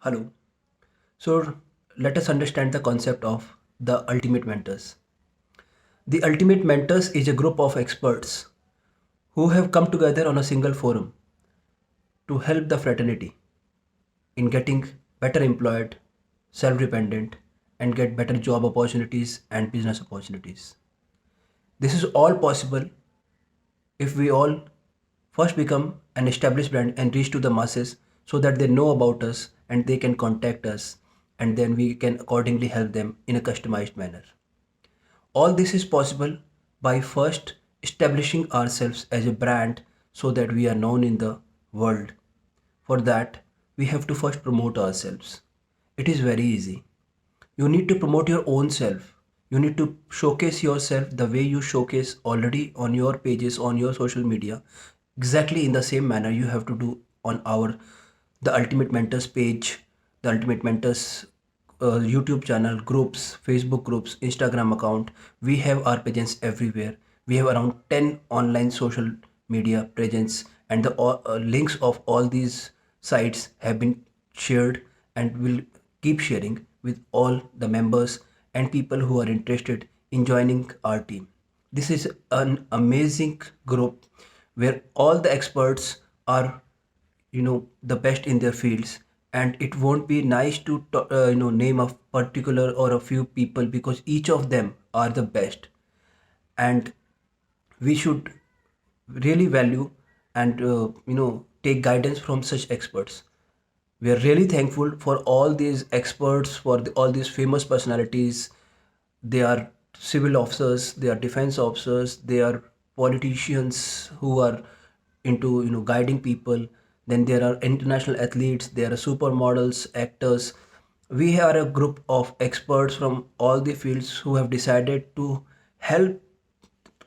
Hello. So let us understand the concept of the ultimate mentors. The ultimate mentors is a group of experts who have come together on a single forum to help the fraternity in getting better employed, self-dependent, and get better job opportunities and business opportunities. This is all possible if we all first become an established brand and reach to the masses so that they know about us and they can contact us, and then we can accordingly help them in a customized manner. All this is possible by first establishing ourselves as a brand so that we are known in the world. For that, we have to first promote ourselves. It is very easy. You need to promote your own self. You need to showcase yourself the way you showcase already on your pages, on your social media. Exactly in the same manner you have to do on our the Ultimate Mentors page, the Ultimate Mentors YouTube channel, groups, Facebook groups, Instagram account. We have our presence everywhere. We have around 10 online social media presence, and the links of all these sites have been shared and will keep sharing with all the members and people who are interested in joining our team. This is an amazing group where all the experts are the best in their fields, and it won't be nice to name a particular or a few people because each of them are the best, and we should really value and take guidance from such experts. We are really thankful for all these experts, for all these famous personalities. They are civil officers, they are defense officers, they are politicians who are into guiding people. Then there are international athletes, there are supermodels, actors. We are a group of experts from all the fields who have decided to help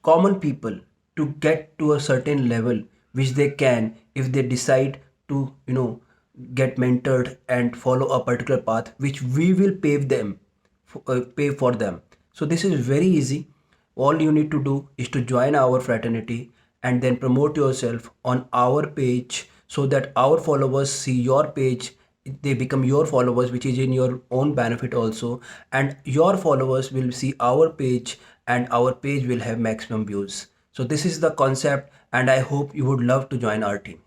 common people to get to a certain level which they can if they decide to get mentored and follow a particular path which we will pay for them. So this is very easy. All you need to do is to join our fraternity and then promote yourself on our page so that our followers see your page, they become your followers, which is in your own benefit also, and your followers will see our page and our page will have maximum views. So this is the concept, and I hope you would love to join our team.